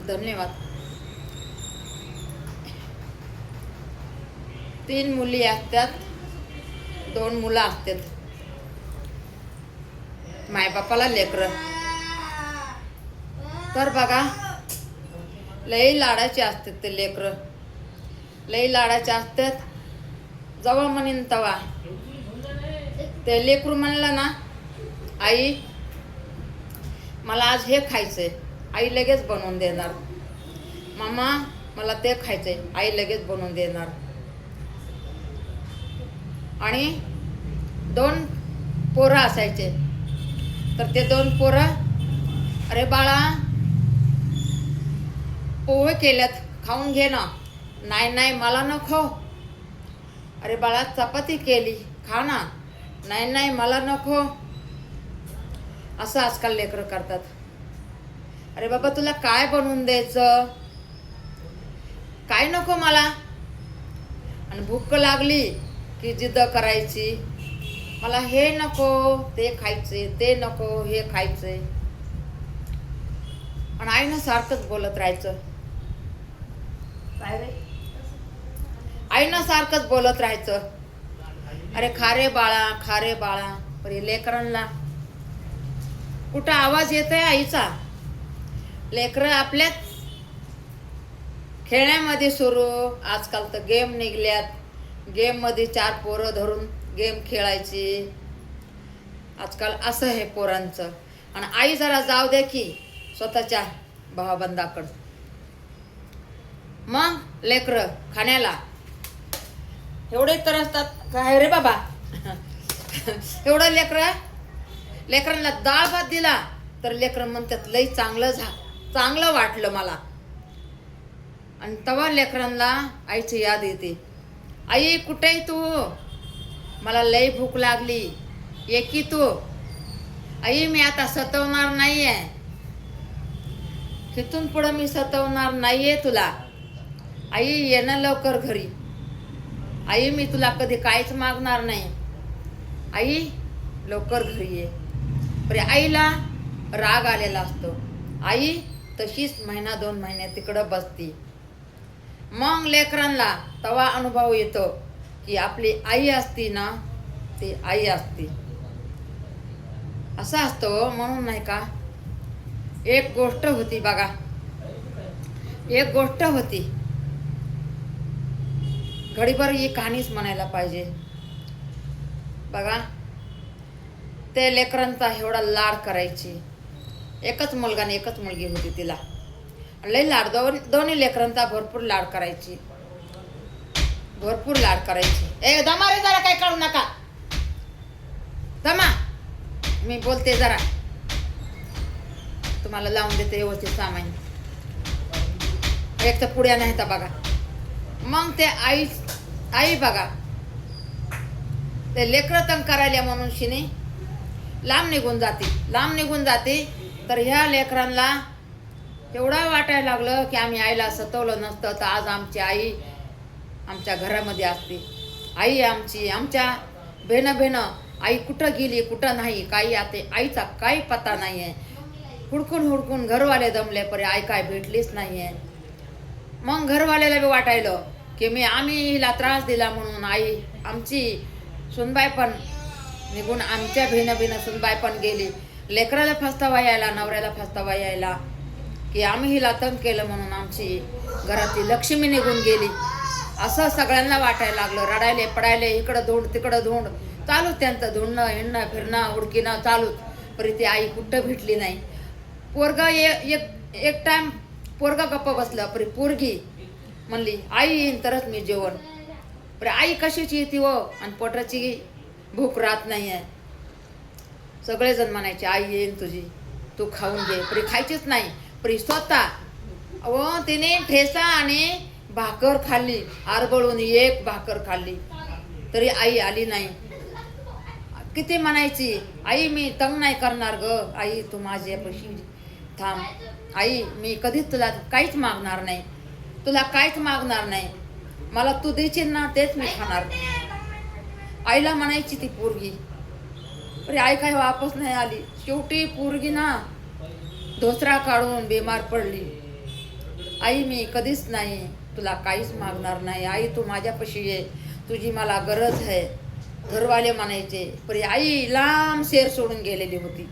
धन्यवाद. 3 मुली असतात, 2 मुलं असतात. मायबापाला लेकरं तर बघा लई लाडाचे असतात ते लेकरं. लई लाडाचे असतात. जेव्हा म्हणीन तवा ते लेकरू म्हणलं ना, आई मला आज हे खायचंय, आई लगेच बनवून देणार. मामा मला ते खायचंय, आई लगेच बनवून देणार. आणि 2 पोरं असायचे तर ते 2 पोरं, अरे बाळा पोहे केल्यात खाऊन घे ना. नाही नाही मला नको. अरे बाळा चपाती केली खा ना. नाही नाही मला नको. असं आजकाल लेकरं करतात. अरे बाबा तुला काय बनवून द्यायचं, काय नको मला. आणि भूक लागली की जिद्द करायची, मला हे नको ते खायचे, ते नको हे खायचे. आणि आईनं सारखंच बोलत राहायचं. काय रे, आईनं सारखंच बोलत राहायचं. अरे खा रे बाळा, खा रे बाळा. पण लेकरांना कुठं आवाज येतोय आईचा. लेकरं आपल्याच खेळण्यामध्ये सुरू. आजकाल तर गेम निघल्यात. गेम मध्ये 4 पोरं धरून गेम खेळायची. आजकाल असं आहे पोरांचं. आणि आई जरा जाऊ दे की स्वतःच्या भावबंदाकडं. मग लेकरं खाण्याला एवढे तर असतात काय रे बाबा. एवढं लेकरांना डाळ भात दिला तर लेकरं म्हणतात लई चांगलं वाटलं मला. आणि तेव्हा लेकरांना आईची याद येते. आई कुठे तू, मला लई भूक लागली, ये की तू. आई मी आता सतवणार नाहीये, तिथून पुढं मी सतवणार नाहीये तुला. आई ये ना लवकर घरी. आई मी तुला कधी काहीच मागणार नाही. आई लवकर घरी ये. पण आईला राग आलेला असतो. आई तशीच 1-2 महिने तिकडं बसती. मग लेकरांना तवा अनुभव येतो की आपली आई असती ना, ती आई असती. असं असतं. म्हणून नाही का, एक गोष्ट होती बघा, एक गोष्ट होती. घडीभर ही कहाणीच म्हणायला पाहिजे बघा. ते लेकरांचा एवढा लाड करायची. एकच मुलगा आणि एकच मुलगी होती तिला. लई लाड, दोन्ही लेकरांचा भरपूर लाड करायची. भरपूर लाड करायची. ए दमा रे जरा, काही काढू नका, दमा. मी बोलते जरा, तुम्हाला लावून देते व्यवस्थित सामान. एक तर पुड्या नाही तर बघा. मग ते आई बघा ते लेकरं तंग करायला म्हणून शिने लांब निघून जाते. तर ह्या लेकरांना एवढा वाटायला लागलं की आम्ही आईला सतवलं नसतं तर आज आमची आई आमच्या घरामध्ये असते. आई आमच्या भेणं आई कुठं गेली कुठं नाही काही आता आईचा काही पत्ता नाही आहे. हुडकून घरवाले दमले परे आई काय भेटलीच नाही आहे. मग घरवाल्याला बी वाटायलं की आम्ही हिला त्रास दिला म्हणून आई आमची सुनबाई पण निघून, आमच्या भेणं सुनबाई पण गेली. लेकराला फसतावा यायला, नवऱ्याला फसतावा यायला की आम्ही हिला तंग केलं म्हणून आमची घरातली लक्ष्मी निघून गेली. असं सगळ्यांना वाटायला लागलं. रडायले पडायले, इकडं धुंड तिकडं धुंड चालूच. त्यांचं धुंडणं हिंडणं फिरणं उडकीनं चालूच. परी ती आई कुठं भेटली नाही. पोरगा एक टाइम पोरगा गप्प बसलं. परी पोरगी म्हणली आई येईन तरच मी जेवण. परी आई कशाची येते व, आणि पोटाची भूक राहत नाही आहे. सगळेजण म्हणायचे आई येईन तुझी, तू खाऊन घे. परी खायचीच नाही. परी स्वतः व तिने ठेसा आणि भाकर खाल्ली. आरबळून एक भाकर खाल्ली तरी आई आली नाही. किती म्हणायची आई मी तंग नाही करणार ग, आई तू माझ्यापाशी थांब. आई मी कधीच तुला काहीच मागणार नाही, तुला काहीच मागणार नाही. मला तू देशील ना तेच मी खाणार. आईला म्हणायची ती पोरगी. अरे आई काय वापस नाही आली. शेवटी पोरगी ना धोसरा काढून बिमार पडली. आई मी कधीच नाही तुला काहीच मागणार नाही. आई तू माझ्यापाशी ये, तुझी मला गरज आहे. घरवाले म्हणायचे. पण आई लांब शेर सोडून गेलेली होती.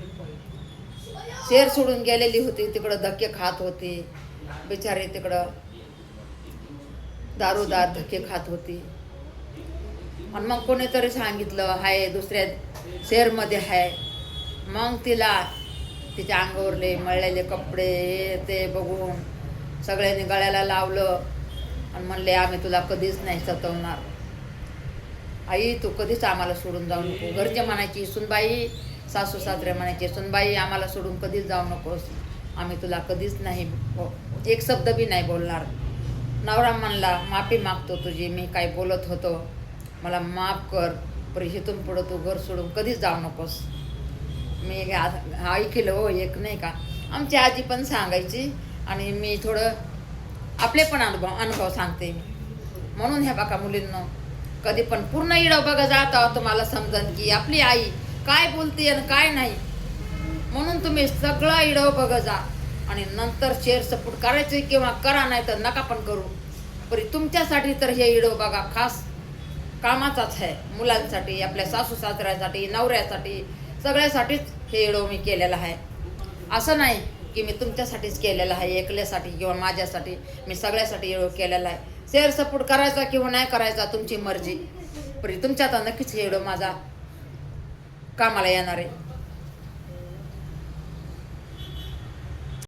शेर सोडून गेलेली होती. तिकडं धक्के खात होती बिचारी. तिकडं दारूदार धक्के खात होती. आणि मग कोणीतरी सांगितलं हाय दुसऱ्या शेरमध्ये आहे. मग तिला तिच्या अंगावरले मळलेले कपडे हे ते बघून सगळ्यांनी गळ्याला लावलं आणि म्हणले आम्ही तुला कधीच नाही सतवणार. आई तू कधीच आम्हाला सोडून जाऊ नको. घरचे म्हणायची सुनबाई, सासू सासरे म्हणायचे सुनबाई आम्हाला सोडून कधीच जाऊ नकोस. आम्ही तुला कधीच नाही एक शब्द बी नाही बोलणार. नवरा म्हणला माफी मागतो तुझी, मी काय बोलत होतो, मला माफ कर. पण इथून पुढं तू घर सोडून कधीच जाऊ नकोस. मी ऐकलं हो एक नाही का. आमची आजी पण सांगायची आणि मी थोडं आपले पण अनुभव सांगते मी. म्हणून ह्या बघा मुलींनो, कधी पण पूर्ण इडं बघा जाता तुम्हाला समजन की आपली आई काय बोलते आणि काय नाही. म्हणून तुम्ही सगळं इडं बघा जा आणि नंतर शेअर सपोर्ट करायचे किंवा करा, नाही तर नका पण करू. पण तुमच्यासाठी तर हे इडं बघा खास कामाचाच आहे. मुलांसाठी, आपल्या सासू सासऱ्यासाठी, नवऱ्यासाठी, सगळ्यासाठीच हे इडो मी केलेलं आहे. असं नाही की मी तुमच्यासाठीच केलेलं आहे, एकल्यासाठी किंवा माझ्यासाठी. मी सगळ्यासाठी इडो केलेला आहे. शेअर सपोर्ट करायचा किंवा नाही करायचा तुमची मर्जी. पण तुमच्यात नक्कीच हे इडो माझा कामाला येणार आहे.